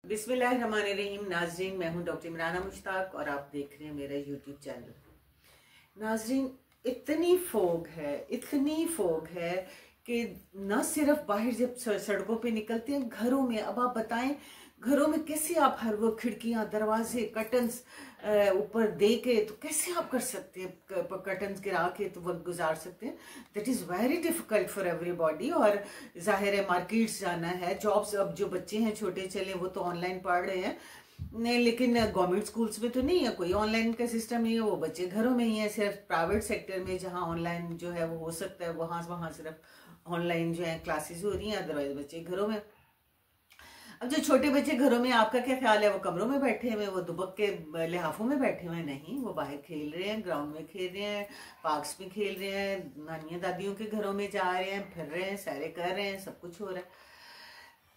बिस्मिल्लाहिर्रहमानिर्रहीम। नाजरीन, मैं हूं डॉक्टर इमराना मुश्ताक और आप देख रहे हैं मेरा यूट्यूब चैनल। नाजरीन, इतनी फोग है कि न सिर्फ बाहर जब सड़कों पे निकलते हैं, घरों में, अब आप बताएं घरों में कैसे आप हर वो खिड़कियां, दरवाजे, कर्टन्स ऊपर दे के तो कैसे आप कर सकते हैं, कर्टन्स गिरा के तो वक्त गुजार सकते हैं। That is very difficult for everybody. और जाहिर है मार्केट्स जाना है, जॉब्स, अब जो बच्चे हैं छोटे चले वो तो ऑनलाइन पढ़ रहे हैं नहीं, लेकिन गवर्नमेंट स्कूल्स में तो नहीं है, कोई ऑनलाइन का सिस्टम नहीं है, वो बच्चे घरों में ही है। सिर्फ प्राइवेट सेक्टर में जहाँ ऑनलाइन जो है वो हो सकता है वहाँ सिर्फ ऑनलाइन जो है क्लासेस हो रही हैं, अदरवाइज बच्चे घरों में। अब जो छोटे बच्चे घरों में, आपका क्या ख्याल है, वो कमरों में बैठे हुए, वो दुबक के लिहाफों में बैठे हुए? नहीं, वो बाहर खेल रहे हैं, ग्राउंड में खेल रहे हैं, पार्क्स में खेल रहे हैं, नानियों दादियों के घरों में जा रहे हैं, फिर रहे हैं, सैरे कर रहे हैं, सब कुछ हो रहा है।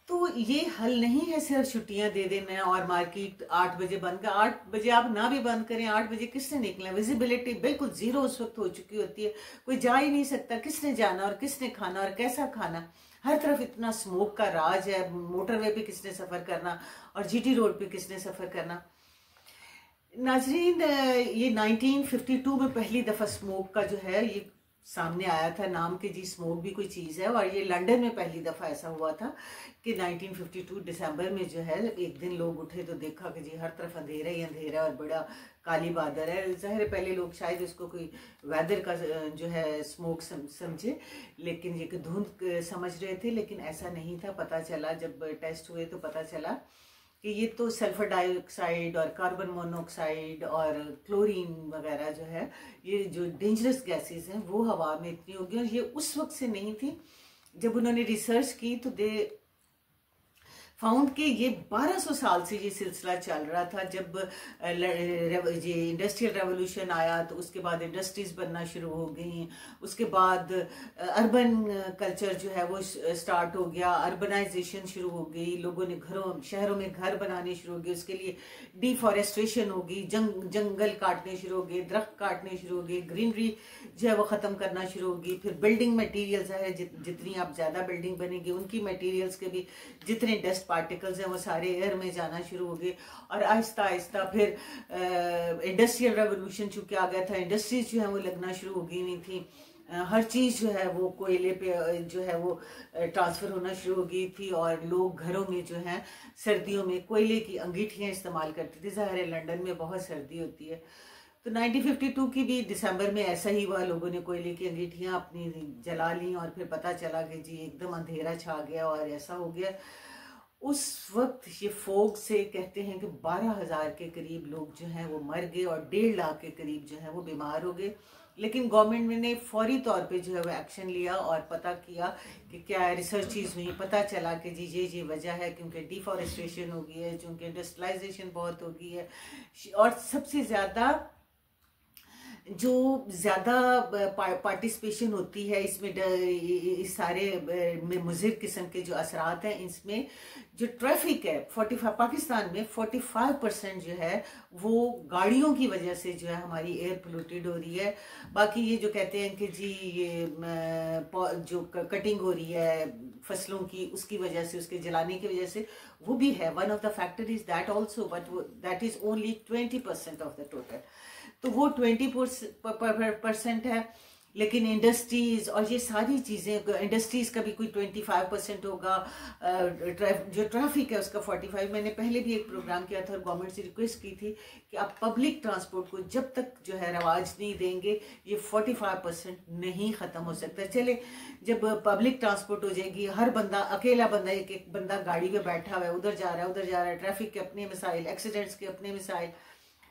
तो ये हल नहीं है सिर्फ छुट्टियां दे देना और मार्केट 8 बजे बंद कर। 8 बजे आप ना भी बंद करें, 8 बजे किसने निकलना? विजिबिलिटी बिल्कुल जीरो उस वक्त हो चुकी होती है, कोई जा ही नहीं सकता। किसने जाना और किसने खाना और कैसा खाना? हर तरफ इतना स्मोक का राज है। मोटरवे पे किसने सफर करना और जीटी रोड पे किसने सफर करना? नाजरीन, ये 1952 में पहली दफा स्मोक का जो है ये सामने आया था। नाम के जी स्मोक भी कोई चीज़ है, और ये लंदन में पहली दफ़ा ऐसा हुआ था कि 1952 दिसंबर में जो है एक दिन लोग उठे तो देखा कि जी हर तरफ अंधेरा ही अंधेरा और बड़ा काली बादल है। ज़ाहिर पहले लोग शायद इसको कोई वेदर का जो है स्मोक समझे, लेकिन ये धुंध समझ रहे थे, लेकिन ऐसा नहीं था। पता चला जब टेस्ट हुए तो पता चला कि ये तो सल्फर डाइऑक्साइड और कार्बन मोनोऑक्साइड और क्लोरीन वगैरह जो है, ये जो डेंजरस गैसेस हैं वो हवा में इतनी होगी। और ये उस वक्त से नहीं थी। जब उन्होंने रिसर्च की तो दे फाउंड कि ये 1200 साल से ये सिलसिला चल रहा था। जब ये इंडस्ट्रियल रेवोल्यूशन आया तो उसके बाद इंडस्ट्रीज बनना शुरू हो गई, उसके बाद अर्बन कल्चर जो है वो स्टार्ट हो गया, अर्बनाइजेशन शुरू हो गई, लोगों ने शहरों में घर बनाने शुरू हो गए, उसके लिए डिफॉरेस्टेशन होगी, जंगल काटने शुरू हो गए, दरख्त काटने शुरू हो गए, ग्रीनरी जो है वो ख़त्म करना शुरू होगी। फिर बिल्डिंग मटेरियल्स है, जितनी आप ज़्यादा बिल्डिंग बनेगी उनकी मटेरियल्स के भी जितने डस्ट पार्टिकल्स हैं वो सारे एयर में जाना शुरू हो गए। और आहिस्ता आहिस्ता फिर इंडस्ट्रियल रेवोल्यूशन चूंकि आ गया था, इंडस्ट्रीज जो है वो लगना शुरू हो गई नहीं थी, हर चीज़ जो है वो कोयले पे जो है वो ट्रांसफ़र होना शुरू हो गई थी, और लोग घरों में जो है सर्दियों में कोयले की अंगीठियाँ इस्तेमाल करते थे। ज़ाहिर है लंदन में बहुत सर्दी होती है, तो 1952 की भी दिसंबर में ऐसा ही हुआ। लोगों ने कोयले की अंगीठियाँ अपनी जला ली और फिर पता चला कि जी एकदम अंधेरा छा गया और ऐसा हो गया। उस वक्त ये फोग से कहते हैं कि 12,000 के करीब लोग जो हैं वो मर गए और 1.5 लाख के करीब जो है वो बीमार हो गए। लेकिन गवर्नमेंट ने फौरी तौर पे जो है वो एक्शन लिया और पता किया कि क्या रिसर्चेज हुई, पता चला कि जी ये वजह है क्योंकि डिफॉरेस्टेशन हो गई है, क्योंकि इंडस्ट्रियलाइजेशन बहुत हो गई है, और सबसे ज़्यादा जो ज़्यादा पार्टिसिपेशन होती है इसमें, इस सारे में मुज़िर किस्म के जो असरात हैं, इसमें जो ट्रैफिक है 45 पाकिस्तान में 45% जो है वो गाड़ियों की वजह से जो है हमारी एयर पोल्यूटेड हो रही है। बाकी ये जो कहते हैं कि जी ये जो कटिंग हो रही है फसलों की उसकी वजह से, उसके जलाने की वजह से, वो भी है। One of the factor is that also, but that is only 20% of the total. तो वो 20% है। लेकिन इंडस्ट्रीज और ये सारी चीज़ें, इंडस्ट्रीज का भी कोई 25% होगा, जो ट्रैफिक है उसका 45। मैंने पहले भी एक प्रोग्राम किया था और गवर्नमेंट से रिक्वेस्ट की थी कि आप पब्लिक ट्रांसपोर्ट को जब तक जो है रवाज नहीं देंगे ये 45% नहीं ख़त्म हो सकता। चले जब पब्लिक ट्रांसपोर्ट हो जाएगी, हर बंदा, अकेला बंदा, एक बंदा गाड़ी में बैठा हुआ है, उधर जा रहा है उधर जा रहा है, ट्रैफिक के अपने मिसाइल, एक्सीडेंट्स के अपने मिसाइल,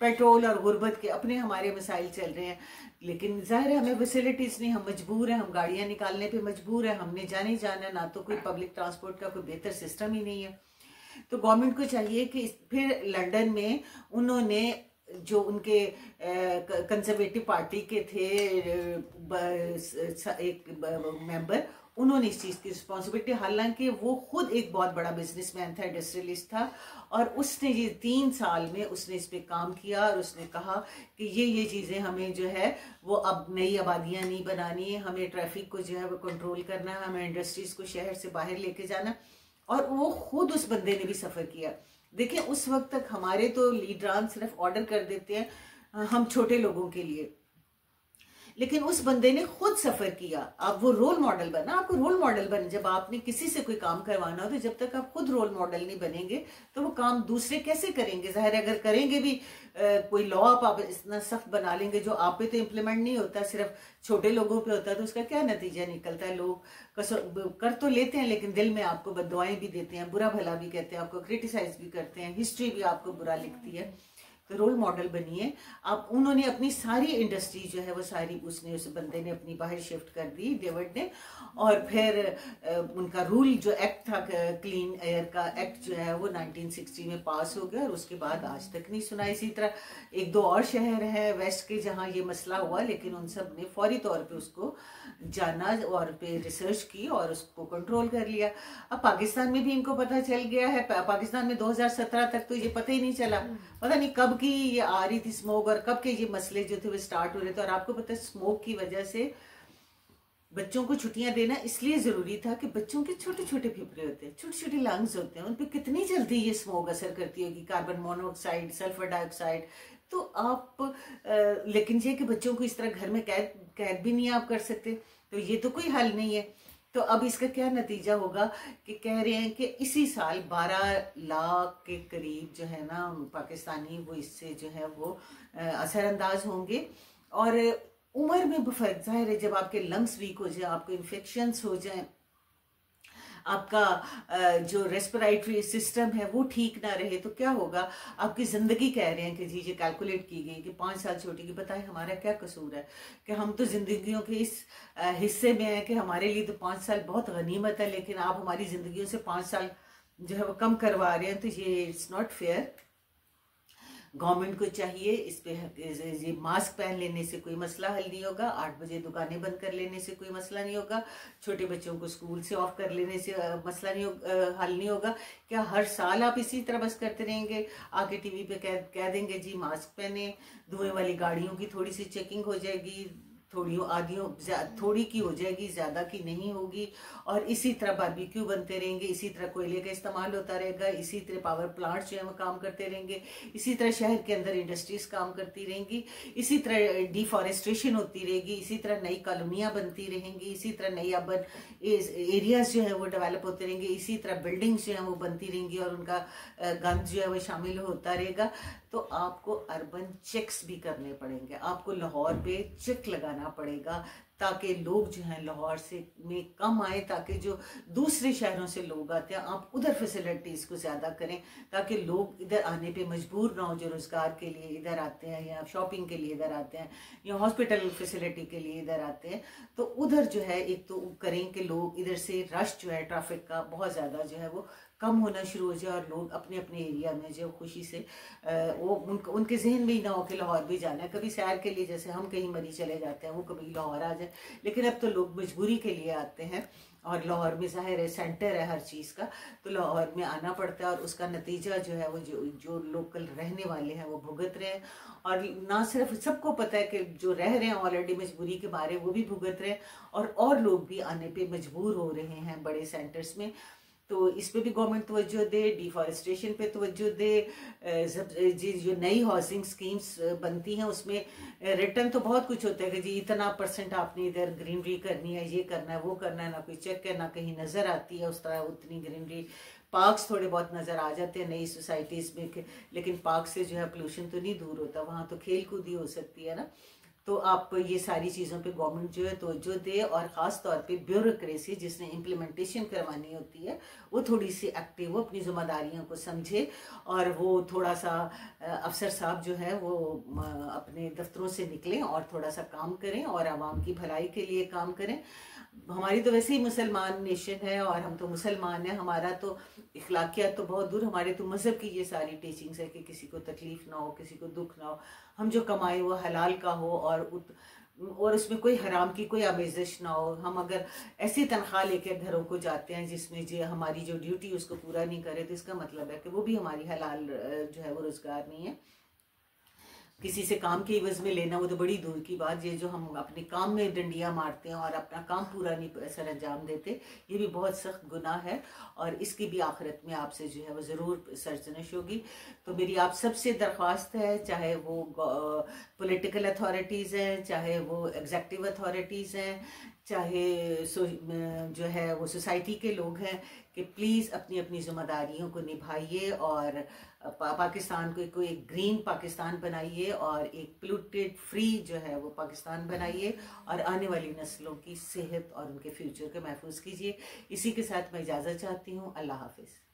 पेट्रोल और गुर्बत के अपने हमारे मिसाइल चल रहे हैं। लेकिन ज़ाहिर है हमें फैसिलिटीज़ नहीं, हम मजबूर हैं, हम गाड़ियां निकालने पे मजबूर है, हमने जाने जाना, ना तो कोई पब्लिक ट्रांसपोर्ट का कोई बेहतर सिस्टम ही नहीं है। तो गवर्नमेंट को चाहिए कि फिर लंदन में उन्होंने जो उनके कंजर्वेटिव पार्टी के थे एक मेंबर, उन्होंने इस चीज़ की रिस्पॉन्सिबिलिटी, हालांकि वो खुद एक बहुत बड़ा बिजनेसमैन था, इंडस्ट्रियलिस्ट था, और उसने ये 3 साल में उसने इस पे काम किया और उसने कहा कि ये चीज़ें हमें जो है वो अब नई आबादियाँ नहीं बनानी है, हमें ट्रैफिक को जो है वो कंट्रोल करना है, हमें इंडस्ट्रीज़ को शहर से बाहर लेके जाना। और वो खुद उस बंदे ने भी सफ़र किया। देखिए उस वक्त तक हमारे तो लीडरान सिर्फ ऑर्डर कर देते हैं हम छोटे लोगों के लिए, लेकिन उस बंदे ने खुद सफर किया। आप वो रोल मॉडल बना, आपको रोल मॉडल बने। जब आपने किसी से कोई काम करवाना हो तो जब तक आप खुद रोल मॉडल नहीं बनेंगे तो वो काम दूसरे कैसे करेंगे। जाहिर अगर करेंगे भी कोई लॉ आप इतना सख्त बना लेंगे जो आप पे तो इम्प्लीमेंट नहीं होता, सिर्फ छोटे लोगों पे होता है, तो उसका क्या नतीजा निकलता है। लोग कर तो लेते हैं लेकिन दिल में आपको बददुआएं भी देते हैं, बुरा भला भी कहते हैं, आपको क्रिटिसाइज भी करते हैं, हिस्ट्री भी आपको बुरा लिखती है। तो रोल मॉडल बनिए आप। उन्होंने अपनी सारी इंडस्ट्री जो है वो सारी उसने उस बंदे ने अपनी बाहर शिफ्ट कर दी, डेविड ने। और फिर उनका रूल जो एक्ट था क्लीन एयर का एक्ट जो है वो 1960 में पास हो गया और उसके बाद आज तक नहीं सुना। इसी तरह एक दो और शहर है वेस्ट के जहाँ ये मसला हुआ, लेकिन उन सब ने फौरी तौर पे उसको जाना और पे रिसर्च की और उसको कंट्रोल कर लिया। अब पाकिस्तान में भी इनको पता चल गया है। पाकिस्तान में 2017 तक तो ये पता ही नहीं चला, पता नहीं कब की ये आ रही थी स्मोक और कब के ये मसले जो थे वो स्टार्ट हो रहे थे। और आपको पता है स्मोक की वजह से बच्चों को छुट्टियां देना इसलिए जरूरी था कि बच्चों के छोटे छोटे फेफड़े होते हैं, छोटे छोटे लंग्स होते हैं, उन पर कितनी जल्दी ये स्मोक असर करती होगी, कार्बन मोनोऑक्साइड, सल्फर डाइऑक्साइड। तो आप लेकिन ये कि बच्चों को इस तरह घर में कैद भी नहीं आप कर सकते, तो ये तो कोई हल नहीं है। तो अब इसका क्या नतीजा होगा कि कह रहे हैं कि इसी साल 12 लाख के करीब जो है ना पाकिस्तानी वो इससे जो है वो असरअंदाज होंगे। और उम्र में फर्क जाहिर है, जब आपके लंग्स वीक हो जाए, आपको इन्फेक्शंस हो जाए, आपका जो रेस्पिरेटरी सिस्टम है वो ठीक ना रहे, तो क्या होगा। आपकी जिंदगी कह रहे हैं कि जी ये कैलकुलेट की गई कि 5 साल छोटी की। बताएं हमारा क्या कसूर है कि हम तो जिंदगियों के इस हिस्से में हैं कि हमारे लिए तो 5 साल बहुत गनीमत है, लेकिन आप हमारी जिंदगियों से 5 साल जो है वो कम करवा रहे हैं। तो ये इट्स नॉट फेयर। गवर्नमेंट को चाहिए इस पे ये मास्क पहन लेने से कोई मसला हल नहीं होगा, 8 बजे दुकानें बंद कर लेने से कोई मसला नहीं होगा, छोटे बच्चों को स्कूल से ऑफ कर लेने से मसला नहीं हल नहीं होगा। क्या हर साल आप इसी तरह बस करते रहेंगे, आके टीवी पे कह देंगे जी मास्क पहने, धुएं वाली गाड़ियों की थोड़ी सी चेकिंग हो जाएगी, थोड़ी की हो जाएगी, ज्यादा की नहीं होगी, और इसी तरह बारबेक्यू बनते रहेंगे, इसी तरह कोयले का इस्तेमाल होता रहेगा, इसी तरह पावर प्लांट्स जो है वो काम करते रहेंगे, इसी तरह शहर के अंदर इंडस्ट्रीज काम करती रहेंगी, इसी तरह डिफॉरेस्टेशन होती रहेगी, इसी तरह नई कॉलोनियां बनती रहेंगी, इसी तरह नई अर्बन एरियाज जो है वो डेवलप होते रहेंगे, इसी तरह बिल्डिंग्स जो है वो बनती रहेंगी और उनका गंद जो है वो शामिल होता रहेगा। तो आपको अर्बन चेक्स भी करने पड़ेंगे, आपको लाहौर पे चेक लगाना पड़ेगा ताकि लोग जो हैं लाहौर से में कम आए, ताकि जो दूसरे शहरों से लोग आते हैं आप उधर फैसिलिटीज़ को ज़्यादा करें ताकि लोग इधर आने पे मजबूर ना हो, जो रोज़गार के लिए इधर आते हैं या शॉपिंग के लिए इधर आते हैं या हॉस्पिटल फैसिलिटी के लिए इधर आते हैं। तो उधर जो है एक तो करें कि लोग इधर से रश जो है ट्रैफिक का बहुत ज़्यादा जो है वो कम होना शुरू हो जाए और लोग अपने अपने एरिया में जो खुशी से वो उनके जहन में ही ना हो कि लाहौर भी जाना है। कभी सैर के लिए जैसे हम कहीं मरी चले जाते हैं वो कभी लाहौर आ जाए, लेकिन अब तो लोग मजबूरी के लिए आते हैं और लाहौर में ज़ाहिर है सेंटर है हर चीज़ का, तो लाहौर में आना पड़ता है और उसका नतीजा जो है वो जो लोकल रहने वाले हैं वो भुगत रहे हैं। और ना सिर्फ सबको पता है कि जो रह रहे हैं ऑलरेडी मजबूरी के मारे वो भी भुगत रहे हैं और लोग भी आने पे मजबूर हो रहे हैं बड़े सेंटर्स में। तो इस पे भी गवर्नमेंट तवज्जो दे, डिफॉरेस्टेशन पे तवज्जो दे, जो नई हाउसिंग स्कीम्स बनती हैं उसमें रिटर्न तो बहुत कुछ होता है कि जी इतना % आपने इधर ग्रीनरी करनी है, ये करना है, वो करना है, ना कोई चेक है, ना कहीं नज़र आती है उस तरह उतनी ग्रीनरी। पार्क्स थोड़े बहुत नज़र आ जाते हैं नई सोसाइटीज़ में, लेकिन पार्क से जो है पोल्यूशन तो नहीं दूर होता, वहाँ तो खेल कूद ही हो सकती है ना। तो आप ये सारी चीज़ों पे गवर्नमेंट जो है तवज्जो दे और ख़ास तौर पे ब्यूरोक्रेसी जिसने इम्प्लीमेंटेशन करवानी होती है वो थोड़ी सी एक्टिव हो, अपनी जिम्मेदारियों को समझे और वो थोड़ा सा अफसर साहब जो है वो अपने दफ्तरों से निकलें और थोड़ा सा काम करें और आवाम की भलाई के लिए काम करें। हमारी तो वैसे ही मुसलमान नेशन है और हम तो मुसलमान हैं, हमारा तो इखलाकियात तो बहुत दूर, हमारे तो मज़हब की ये सारी टीचिंग्स है कि किसी को तकलीफ ना हो, किसी को दुख ना हो, हम जो कमाए वो हलाल का हो और उसमें कोई हराम की कोई आमेज़श ना हो। हम अगर ऐसी तनख्वाह लेके घरों को जाते हैं जिसमें जो हमारी जो ड्यूटी उसको पूरा नहीं करे तो इसका मतलब है कि वो भी हमारी हलाल जो है वो रोज़गार नहीं है। किसी से काम के इवज में लेना वो तो बड़ी दूर की बात, ये जो हम अपने काम में डंडियां मारते हैं और अपना काम पूरा नहीं सर अंजाम देते, ये भी बहुत सख्त गुनाह है और इसकी भी आखिरत में आपसे जो है वो ज़रूर सरजनश होगी। तो मेरी आप सबसे दरख्वास्त है, चाहे वो पॉलिटिकल अथॉरिटीज़ हैं, चाहे वो एग्जेक्टिव अथॉरिटीज़ हैं, चाहे जो है वो सोसाइटी के लोग हैं, कि प्लीज़ अपनी अपनी जिम्मेदारियों को निभाइए और पाकिस्तान को कोई एक ग्रीन पाकिस्तान बनाइए और एक पोल्यूटेड फ्री जो है वो पाकिस्तान बनाइए और आने वाली नस्लों की सेहत और उनके फ्यूचर को महफूज कीजिए। इसी के साथ मैं इजाज़त चाहती हूँ। अल्लाह हाफिज़।